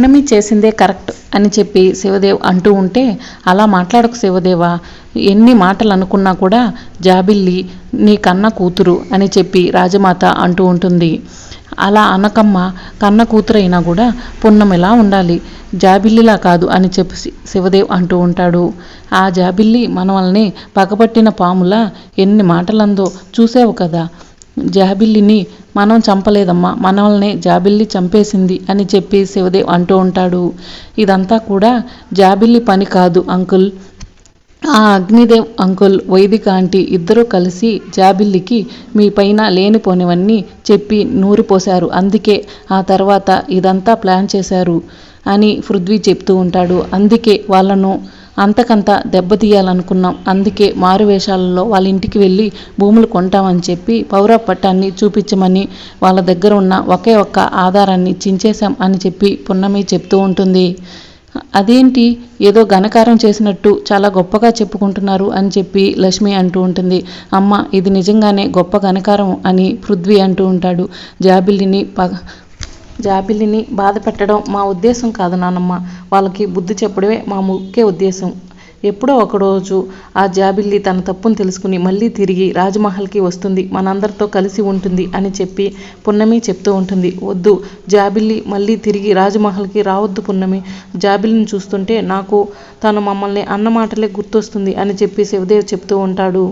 పున్నమి చేసిందే కరెక్ట్ అని చెప్పి శివదేవ్ అంటూ ఉంటే, అలా మాట్లాడకు శివదేవా, ఎన్ని మాటలు అనుకున్నా కూడా జాబిల్లి నీ కన్న కూతురు అని చెప్పి రాజమాత అంటూ ఉంటుంది. అలా అనకమ్మ, కన్న కూతురైనా కూడా పున్నమిలా ఉండాలి, జాబిల్లిలా కాదు అని చెప్పి శివదేవ్ అంటూ ఉంటాడు. ఆ జాబిల్లి మనవల్ని పగపట్టిన పాములా ఎన్ని మాటలందో చూసావు కదా, జాబిల్లిని మనం చంపలేదమ్మా, మనవల్నే జాబిల్లి చంపేసింది అని చెప్పి శివదేవ్ అంటూ ఉంటాడు. ఇదంతా కూడా జాబిల్లి పని కాదు అంకుల్, ఆ అగ్నిదేవ్ అంకుల్, వైదిక ఆంటీ ఇద్దరూ కలిసి జాబిల్లికి మీ పైన లేనిపోనివన్నీ చెప్పి నూరిపోశారు, అందుకే ఆ తర్వాత ఇదంతా ప్లాన్ చేశారు అని పృథ్వీ చెప్తూ ఉంటాడు. అందుకే వాళ్ళను అంతకంత దెబ్బతీయాలనుకున్నాం, అందుకే మారువేషాలలో వాళ్ళ ఇంటికి వెళ్ళి భూములు కొంటామని చెప్పి పౌర పట్టాన్ని చూపించమని వాళ్ళ దగ్గర ఉన్న ఒకే ఒక్క ఆధారాన్ని చించేశాం అని చెప్పి పున్నమి చెప్తూ ఉంటుంది. అదేంటి ఏదో ఘనకారం చేసినట్టు చాలా గొప్పగా చెప్పుకుంటున్నారు అని చెప్పి లక్ష్మి అంటూ ఉంటుంది. అమ్మ, ఇది నిజంగానే గొప్ప ఘనకారం అని పృథ్వీ అంటూ ఉంటాడు. జాబిల్లిని బాధ పెట్టడం మా ఉద్దేశం కాదు నానమ్మ, వాళ్ళకి బుద్ధి చెప్పడమే మా ముఖ్య ఉద్దేశం. ఎప్పుడో ఒకరోజు ఆ జాబిల్లి తన తప్పును తెలుసుకుని మళ్ళీ తిరిగి రాజ్మహల్కి వస్తుంది, మనందరితో కలిసి ఉంటుంది అని చెప్పి పున్నమి చెప్తూ ఉంటుంది. వద్దు, జాబిల్లి మళ్ళీ తిరిగి రాజ్మహల్కి రావద్దు పున్నమి, జాబిల్లిని చూస్తుంటే నాకు తను మమ్మల్ని అన్నమాటలే గుర్తొస్తుంది అని చెప్పి శివదేవ్ చెప్తూ ఉంటాడు.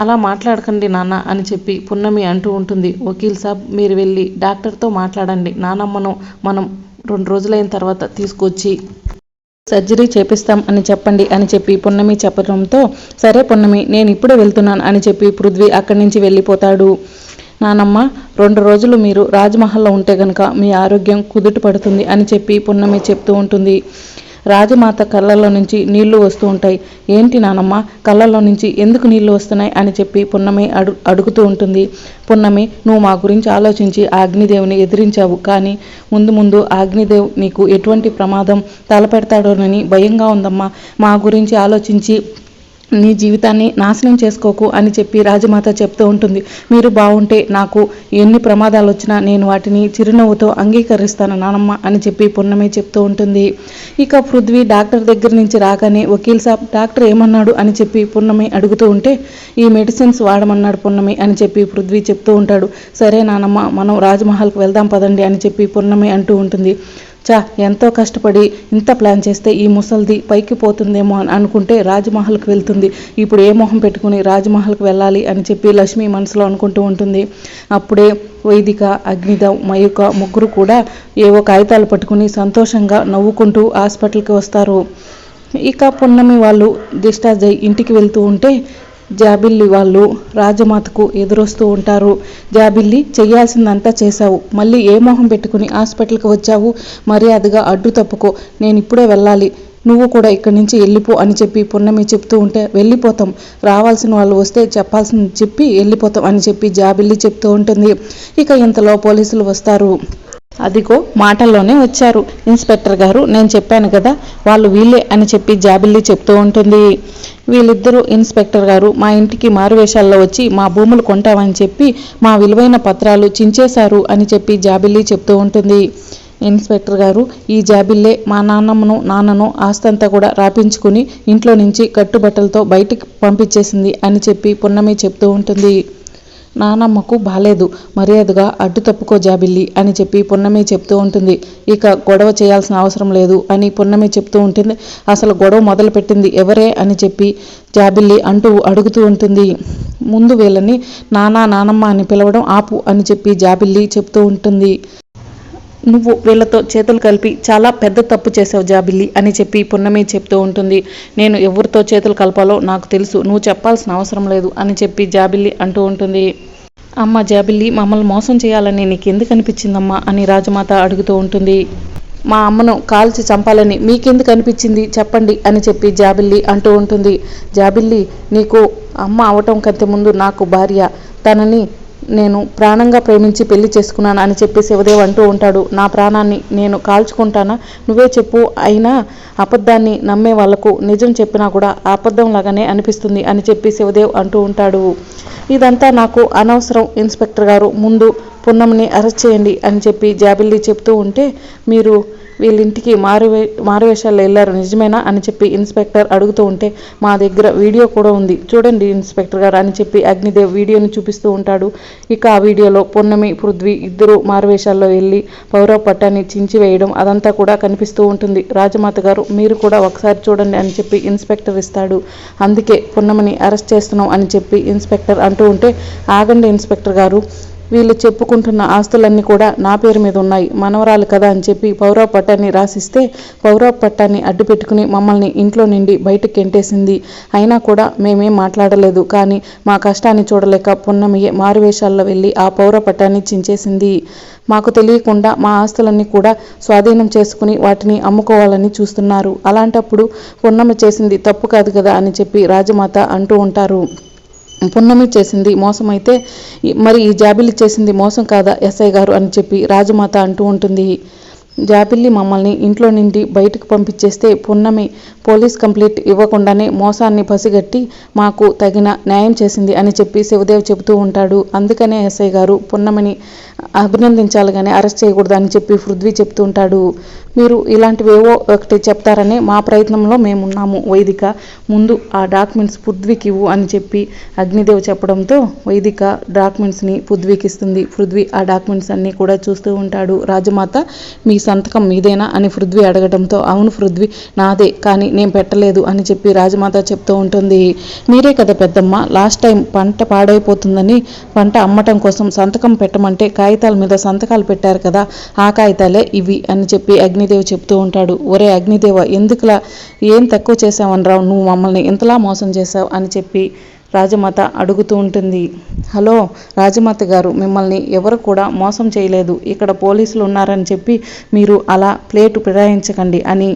అలా మాట్లాడకండి నాన్న అని చెప్పి పున్నమి అంటూ ఉంటుంది. వకీల్ సాబ్, మీరు వెళ్ళి డాక్టర్తో మాట్లాడండి, నానమ్మను మనం 2 రోజులైన తర్వాత తీసుకొచ్చి సర్జరీ చేపిస్తాం అని చెప్పండి అని చెప్పి పున్నమి చెప్పడంతో, సరే పున్నమి, నేను ఇప్పుడే వెళ్తున్నాను అని చెప్పి పృథ్వీ అక్కడి నుంచి వెళ్ళిపోతాడు. నానమ్మ, 2 రోజులు మీరు రాజ్మహల్లో ఉంటే గనుక మీ ఆరోగ్యం కుదుట పడుతుంది అని చెప్పి పున్నమి చెప్తూ ఉంటుంది. రాజమాత కళ్ళల్లో నుంచి నీళ్లు వస్తూ ఉంటాయి. ఏంటి నానమ్మ, కళ్ళల్లో నుంచి ఎందుకు నీళ్లు వస్తున్నాయి అని చెప్పి పున్నమి అడుగుతూ ఉంటుంది. పున్నమి, నువ్వు మా గురించి ఆలోచించి ఆ అగ్నిదేవుని ఎదిరించావు, కానీ ముందు అగ్నిదేవ్ నీకు ఎటువంటి ప్రమాదం తలపెడతాడోనని భయంగా ఉందమ్మా, మా గురించి ఆలోచించి నీ జీవితాన్ని నాశనం చేసుకోకు అని చెప్పి రాజమాత చెప్తూ ఉంటుంది. మీరు బాగుంటే నాకు ఎన్ని ప్రమాదాలు వచ్చినా నేను వాటిని చిరునవ్వుతో అంగీకరిస్తాను నానమ్మ అని చెప్పి పున్నమి చెప్తూ ఉంటుంది. ఇక పృథ్వీ డాక్టర్ దగ్గర నుంచి రాగానే, వకీల్ సాబ్, డాక్టర్ ఏమన్నాడు అని చెప్పి పున్నమి అడుగుతూ ఉంటే, ఈ మెడిసిన్స్ వాడమన్నాడు పున్నమి అని చెప్పి పృథ్వీ చెప్తూ ఉంటాడు. సరే నానమ్మ, మనం రాజ్మహల్కి వెళ్దాం పదండి అని చెప్పి పున్నమి అంటూ ఉంటుంది. ఎంతో కష్టపడి ఇంత ప్లాన్ చేస్తే ఈ ముసల్ది పైకి పోతుందేమో అని అనుకుంటే రాజ్మహల్కి వెళ్తుంది, ఇప్పుడు ఏ మొహం పెట్టుకుని రాజ్మహల్కి వెళ్ళాలి అని చెప్పి లక్ష్మి మనసులో అనుకుంటూ ఉంటుంది. అప్పుడే వైదిక, అగ్నిదేవ్, మయూక ముగ్గురు కూడా ఏవో కాగితాలు పట్టుకుని సంతోషంగా నవ్వుకుంటూ హాస్పిటల్కి వస్తారు. ఇక పున్నమి వాళ్ళు డిశ్చార్జ్ అయ్యి ఇంటికి వెళ్తూ ఉంటే జాబిల్లి వాళ్ళు రాజమాతకు ఎదురొస్తూ ఉంటారు. జాబిల్లి, చెయ్యాల్సిందంతా చేశావు, మళ్ళీ ఏ మొహం పెట్టుకుని హాస్పిటల్కి వచ్చావు, మర్యాదగా అడ్డు తప్పుకో, నేను ఇప్పుడే వెళ్ళాలి, నువ్వు కూడా ఇక్కడి నుంచి వెళ్ళిపో అని చెప్పి పున్నమి చెప్తూ ఉంటే, వెళ్ళిపోతాం, రావాల్సిన వాళ్ళు వస్తే చెప్పాల్సింది చెప్పి వెళ్ళిపోతాం అని చెప్పి జాబిల్లి చెప్తూ ఉంటుంది. ఇక ఇంతలో పోలీసులు వస్తారు. అదిగో మాటల్లోనే వచ్చారు ఇన్స్పెక్టర్ గారు, నేను చెప్పాను కదా వాళ్ళు వీళ్ళే అని చెప్పి జాబిల్లి చెప్తూ ఉంటుంది. వీళ్ళిద్దరూ, ఇన్స్పెక్టర్ గారు మా ఇంటికి మారువేషాల్లో వచ్చి మా భూములు కొంటామని చెప్పి మా విలువైన పత్రాలు చించేశారు అని చెప్పి జాబిల్లి చెప్తూ ఉంటుంది. ఇన్స్పెక్టర్ గారు, ఈ జాబిల్లే మా నాన్నను ఆస్తంతా కూడా రాపించుకుని ఇంట్లో నుంచి కట్టుబట్టలతో బయటికి పంపించేసింది అని చెప్పి పున్నమి చెప్తూ ఉంటుంది. నానమ్మకు బాలేదు, మర్యాదగా అడ్డు తప్పుకో జాబిల్లి అని చెప్పి పున్నమి చెప్తూ ఉంటుంది. ఇక గొడవ చేయాల్సిన అవసరం లేదు అని పున్నమి చెప్తూ ఉంటుంది. అసలు గొడవ మొదలు పెట్టింది ఎవరే అని చెప్పి జాబిల్లి అడుగుతూ ఉంటుంది. ముందు వీళ్ళని నానమ్మ అని పిలవడం ఆపు అని చెప్పి జాబిల్లి చెప్తూ ఉంటుంది. నువ్వు వీళ్ళతో చేతులు కలిపి చాలా పెద్ద తప్పు చేసావు జాబిల్లి అని చెప్పి పున్నమి చెప్తూ ఉంటుంది. నేను ఎవరితో చేతులు కలపాలో నాకు తెలుసు, నువ్వు చెప్పాల్సిన అవసరం లేదు అని చెప్పి జాబిల్లి అంటూ ఉంటుంది. అమ్మ జాబిల్లి, మమ్మల్ని మోసం చేయాలని నీకు ఎందుకు అనిపించిందమ్మా అని రాజమాత అడుగుతూ ఉంటుంది. మా అమ్మను కాల్చి చంపాలని మీకెందుకు అనిపించింది చెప్పండి అని చెప్పి జాబిల్లి అంటూ ఉంటుంది. జాబిల్లి, నీకు అమ్మ అవటం కంటే ముందు నాకు భార్య, తనని నేను ప్రాణంగా ప్రేమించి పెళ్లి చేసుకున్నాను అని చెప్పి శివదేవ్ అంటూ ఉంటాడు. నా ప్రాణాన్ని నేను కాల్చుకుంటానా, నువ్వే చెప్పు, అయినా అబద్ధాన్ని నమ్మే వాళ్లకు నిజం చెప్పినా కూడా అబద్ధం లాగానే అనిపిస్తుంది అని చెప్పి శివదేవ్ అంటూ ఉంటాడు. ఇదంతా నాకు అనవసరం ఇన్స్పెక్టర్ గారు, ముందు పున్నమిని అరెస్ట్ చేయండి అని చెప్పి జాబిల్లి చెప్తూ ఉంటే, మీరు వీళ్ళింటికి మారువేషాల్లో వెళ్ళారు నిజమేనా అని చెప్పి ఇన్స్పెక్టర్ అడుగుతూ ఉంటే, మా దగ్గర వీడియో కూడా ఉంది చూడండి ఇన్స్పెక్టర్ గారు అని చెప్పి అగ్నిదేవ్ వీడియోని చూపిస్తూ ఉంటాడు. ఇక ఆ వీడియోలో పున్నమి, పృథ్వీ ఇద్దరు మారువేషాల్లో వెళ్ళి పౌరవ పట్టాన్ని చించివేయడం అదంతా కూడా కనిపిస్తూ ఉంటుంది. రాజమాత గారు మీరు కూడా ఒకసారి చూడండి అని చెప్పి ఇన్స్పెక్టర్ ఇస్తాడు. అందుకే పున్నమిని అరెస్ట్ చేస్తున్నాం అని చెప్పి ఇన్స్పెక్టర్ అంటూ ఉంటే, ఆగండి ఇన్స్పెక్టర్ గారు, వీళ్ళు చెప్పుకుంటున్న ఆస్తులన్నీ కూడా నా పేరు మీద ఉన్నాయి, మనవరాలు కదా అని చెప్పి పౌరవ పట్టాన్ని రాసిస్తే పౌరవ పట్టాన్ని అడ్డు పెట్టుకుని మమ్మల్ని ఇంట్లో నుండి బయటకు గెంటేసింది. అయినా కూడా మేమేం మాట్లాడలేదు. కానీ మా కష్టాన్ని చూడలేక పున్నమియే మారువేషాల్లో వెళ్ళి ఆ పౌరవ పట్టాన్ని చించేసింది. మాకు తెలియకుండా మా ఆస్తులన్నీ కూడా స్వాధీనం చేసుకుని వాటిని అమ్ముకోవాలని చూస్తున్నారు. అలాంటప్పుడు పున్నమి చేసింది తప్పు కాదు కదా అని చెప్పి రాజమాత అంటూ ఉంటారు. పున్నమి చేసింది మోసం అయితే మరి ఈ జాబిల్లి చేసింది మోసం కాదా ఎస్ఐ గారు అని చెప్పి రాజమాత అంటూ ఉంటుంది. జాబిల్లి మమ్మల్ని ఇంట్లో నుండి బయటకు పంపించేస్తే పున్నమి పోలీస్ కంప్లైంట్ ఇవ్వకుండానే మోసాన్ని పసిగట్టి మాకు తగిన న్యాయం చేసింది అని చెప్పి శివదేవ్ చెబుతూ ఉంటాడు. అందుకనే ఎస్ఐ గారు పున్నమిని అభినందించాలి కానీ అరెస్ట్ చేయకూడదు అని చెప్పి పృథ్వీ చెప్తూ ఉంటాడు. మీరు ఇలాంటివేవో ఒకటి చెప్తారని మా ప్రయత్నంలో మేమున్నాము. వైదిక ముందు ఆ డాక్యుమెంట్స్ పృథ్వీకి ఇవ్వు అని చెప్పి అగ్నిదేవ్ చెప్పడంతో వైదిక డాక్యుమెంట్స్ని పృథ్వీకి ఇస్తుంది. పృథ్వీ ఆ డాక్యుమెంట్స్ అన్నీ కూడా చూస్తూ ఉంటాడు. రాజమాత మీ సంతకం మీదేనా అని పృథ్వీ అడగడంతో అవును పృథ్వీ నాదే, కానీ నేను పెట్టలేదు అని చెప్పి రాజమాత చెప్తూ ఉంటుంది. మీరే కదా పెద్దమ్మ లాస్ట్ టైం పంట పాడైపోతుందని పంట అమ్మటం కోసం సంతకం పెట్టమంటే కాగితాల మీద సంతకాలు పెట్టారు కదా, ఆ కాగితాలే ఇవి అని చెప్పి అగ్నిదేవ్ చెప్తూ ఉంటాడు. ఒరే అగ్నిదేవ, ఎందుకులా ఏం తక్కువ చేసావనరావు, నువ్వు మమ్మల్ని ఇంతలా మోసం చేశావు అని చెప్పి రాజమాత అడుగుతూ ఉంటుంది. హలో రాజమాత గారు, మిమ్మల్ని ఎవరు కూడా మోసం చేయలేదు. ఇక్కడ పోలీసులు ఉన్నారని చెప్పి మీరు అలా ప్లేటు ఫిరాయించకండి అని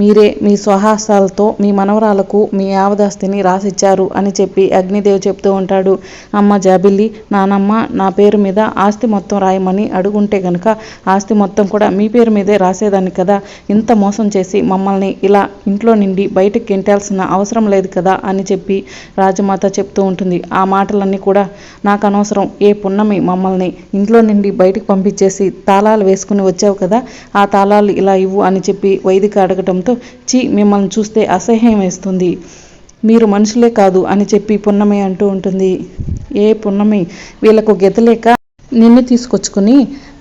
మీరే మీ స్వహాసాలతో మీ మనవరాలకు మీ యావదాస్తిని రాసిచ్చారు అని చెప్పి అగ్నిదేవ్ చెప్తూ ఉంటాడు. అమ్మ జాబిల్లి, నానమ్మ నా పేరు మీద ఆస్తి మొత్తం రాయమని అడుగుంటే గనక ఆస్తి మొత్తం కూడా మీ పేరు మీదే రాసేదాన్ని కదా, ఇంత మోసం చేసి మమ్మల్ని ఇలా ఇంట్లో నుండి బయటకు గెంటాల్సిన అవసరం లేదు కదా అని చెప్పి రాజమాత చెప్తూ ఉంటుంది. ఆ మాటలన్నీ కూడా నాకు అనవసరం. ఏ పున్నమి మమ్మల్ని ఇంట్లో నుండి బయటకు పంపించేసి తాళాలు వేసుకుని వచ్చావు కదా, ఆ తాళాలు ఇలా ఇవ్వు అని చెప్పి వైదిక అడగటంతో చీ మిమ్మల్ని చూస్తే అసహ్యం వేస్తుంది, మీరు మనుషులే కాదు అని చెప్పి పున్నమి అంటూ ఉంటుంది. ఏ పున్నమి, వీళ్ళకు గెతలేక నిన్ను తీసుకొచ్చుకుని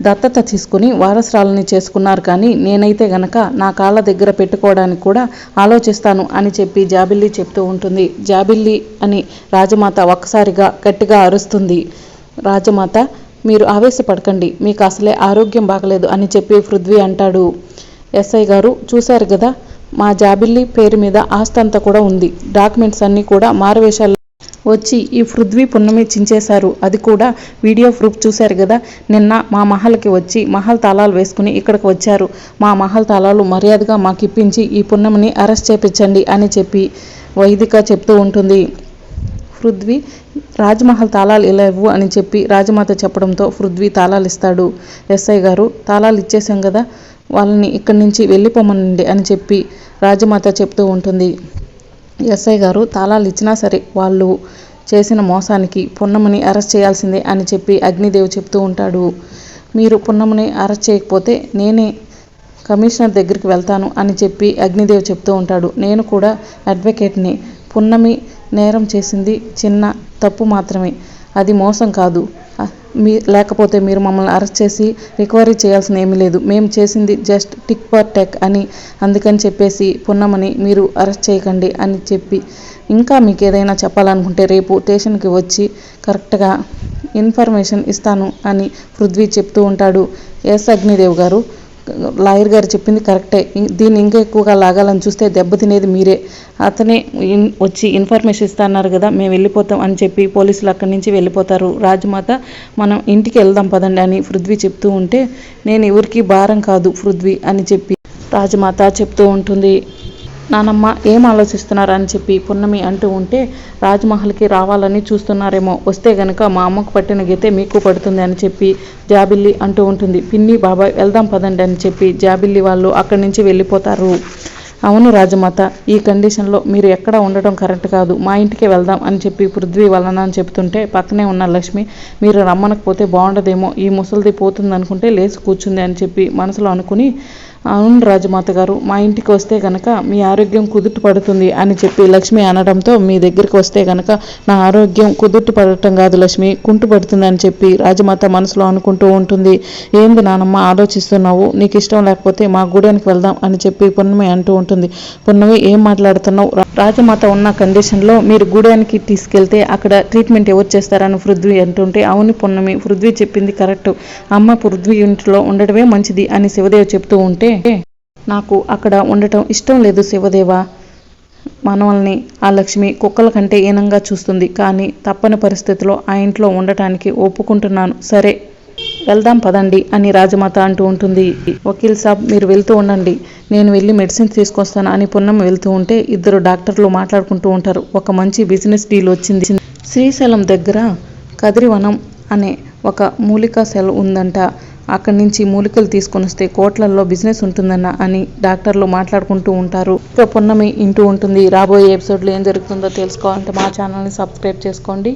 దత్తత తీసుకుని వారసురాలని చేసుకున్నారు, కానీ నేనైతే గనక నా కాళ్ళ దగ్గర పెట్టుకోవడానికి కూడా ఆలోచిస్తాను అని చెప్పి జాబిల్లి చెప్తూ ఉంటుంది. జాబిల్లి అని రాజమాత ఒక్కసారిగా గట్టిగా అరుస్తుంది. రాజమాత మీరు ఆవేశపడకండి, మీకు అసలే ఆరోగ్యం బాగలేదు అని చెప్పి పృథ్వీ అంటాడు. ఎస్ఐ గారు చూశారు కదా, మా జాబిల్లి పేరు మీద ఆస్తి అంతా కూడా ఉంది, డాక్యుమెంట్స్ అన్నీ కూడా మారువేషాలు వచ్చి ఈ పృథ్వీ పున్నమి చించేశారు, అది కూడా వీడియో ప్రూఫ్ చూశారు కదా, నిన్న మా మహల్కి వచ్చి మహల్ తాళాలు వేసుకుని ఇక్కడికి వచ్చారు, మా మహల్ తాళాలు మర్యాదగా మాకు ఇప్పించి ఈ పున్నమిని అరెస్ట్ చేయించండి అని చెప్పి వైదిక చెప్తూ ఉంటుంది. పృథ్వీ రాజ్మహల్ తాళాలు ఇలా ఇవ్వు అని చెప్పి రాజమాత చెప్పడంతో పృథ్వీ తాళాలు ఇస్తాడు. ఎస్ఐ గారు తాళాలు ఇచ్చేసాం కదా, వాళ్ళని ఇక్కడి నుంచి వెళ్ళిపోమనండి అని చెప్పి రాజమాత చెప్తూ ఉంటుంది. ఎస్ఐ గారు తాళాలు ఇచ్చినా సరే వాళ్ళు చేసిన మోసానికి పున్నమిని అరెస్ట్ చేయాల్సిందే అని చెప్పి అగ్నిదేవ్ చెప్తూ ఉంటాడు. మీరు పున్నమిని అరెస్ట్ చేయకపోతే నేనే కమిషనర్ దగ్గరికి వెళ్తాను అని చెప్పి అగ్నిదేవ్ చెప్తూ ఉంటాడు. నేను కూడా అడ్వకేట్ని, పున్నమి నేరం చేసింది చిన్న తప్పు మాత్రమే, అది మోసం కాదు, లేకపోతే మీరు మమ్మల్ని అరెస్ట్ చేసి రికవరీ చేయాల్సిన ఏమీ లేదు, మేము చేసింది జస్ట్ టిక్ ఫర్ టెక్ అని, అందుకని చెప్పేసి పున్నమని మీరు అరెస్ట్ చేయకండి అని చెప్పి, ఇంకా మీకు ఏదైనా చెప్పాలనుకుంటే రేపు స్టేషన్కి వచ్చి కరెక్ట్గా ఇన్ఫర్మేషన్ ఇస్తాను అని పృథ్వీ చెప్తూ ఉంటాడు. ఎస్ అగ్నిదేవ్ గారు, లాయర్ గారు చెప్పింది కరెక్టే, దీన్ని ఇంకా ఎక్కువగా లాగాలని చూస్తే దెబ్బతినేది మీరే, అతనే వచ్చి ఇన్ఫర్మేషన్ ఇస్తున్నారు కదా, మేము వెళ్ళిపోతాం అని చెప్పి పోలీసులు అక్కడి నుంచి వెళ్ళిపోతారు. రాజమాత మనం ఇంటికి వెళ్దాం పదండి అని పృథ్వీ చెప్తూ ఉంటే, నేను ఎవరికి భారం కాదు పృథ్వీ అని చెప్పి రాజమాత చెప్తూ ఉంటుంది. నానమ్మ ఏం ఆలోచిస్తున్నారు అని చెప్పి పున్నమి అంటూ ఉంటే, రాజ్మహల్కి రావాలని చూస్తున్నారేమో, వస్తే గనక మా అమ్మకు పట్టిన గీతే మీకు పడుతుంది అని చెప్పి జాబిల్లి అంటూ ఉంటుంది. పిన్ని బాబాయ్ వెళ్దాం పదండి అని చెప్పి జాబిల్లి వాళ్ళు అక్కడి నుంచి వెళ్ళిపోతారు. అవును రాజమాత, ఈ కండిషన్లో మీరు ఎక్కడ ఉండటం కరెక్ట్ కాదు, మా ఇంటికే వెళ్దాం అని చెప్పి పృథ్వీ వాళ్ళని అని చెప్తుంటే, పక్కనే ఉన్న లక్ష్మి మీరు రమ్మనకపోతే బాగుండదేమో, ఈ ముసలిది పోతుంది అనుకుంటే లేచి కూర్చుంది అని చెప్పి మనసులో అనుకుని అవును రాజమాత గారు, మా ఇంటికి వస్తే గనక మీ ఆరోగ్యం కుదుట పడుతుంది అని చెప్పి లక్ష్మి అనడంతో మీ దగ్గరికి వస్తే గనక నా ఆరోగ్యం కుదుట పడటం కాదు లక్ష్మి, కుంటు పడుతుంది అని చెప్పి రాజమాత మనసులో అనుకుంటూ ఉంటుంది. ఏంది నానమ్మ ఆలోచిస్తున్నావు, నీకు ఇష్టం లేకపోతే మా గూడానికి వెళ్దాం అని చెప్పి పున్నమి అంటూ ఉంటుంది. పున్నమి ఏం మాట్లాడుతున్నావు, రాజమాత ఉన్న కండిషన్లో మీరు గూడానికి తీసుకెళ్తే అక్కడ ట్రీట్మెంట్ ఎవరు చేస్తారని పృథ్వీ అంటుంటే, అవును పున్నమి, పృథ్వీ చెప్పింది కరెక్ట్, అమ్మ పృథ్వీ ఇంట్లో ఉండడమే మంచిది అని శివదేవ్ చెప్తూ ఉంటే, నాకు అక్కడ ఉండటం ఇష్టం లేదు శివదేవ. మనవల్ని ఆ లక్ష్మి కుక్కల కంటే హీనంగా చూస్తుంది, కానీ తప్పని పరిస్థితిలో ఆ ఇంట్లో ఉండటానికి ఒప్పుకుంటున్నాను. సరే వెళ్దాం పదండి అని రాజమాత అంటూ ఉంటుంది. వకీల్ సాబ్ మీరు వెళ్తూ ఉండండి, నేను వెళ్ళి మెడిసిన్స్ తీసుకొస్తాను అని పున్నం వెళ్తూ ఉంటే ఇద్దరు డాక్టర్లు మాట్లాడుకుంటూ ఉంటారు. ఒక మంచి బిజినెస్ డీల్ వచ్చింది. శ్రీశైలం దగ్గర కదిరివనం అనే ఒక మూలికా సెల్ ఉందంట, అక్కడి నుంచి మూలికలు తీసుకొని వస్తే కోట్లల్లో బిజినెస్ ఉంటుందన్న అని డాక్టర్లు మాట్లాడుకుంటూ ఉంటారు. ఇక పున్నమి ఇంటూ ఉంటుంది. రాబోయే ఎపిసోడ్లో ఏం జరుగుతుందో తెలుసుకోవాలంటే మా ఛానల్ని సబ్స్క్రైబ్ చేసుకోండి.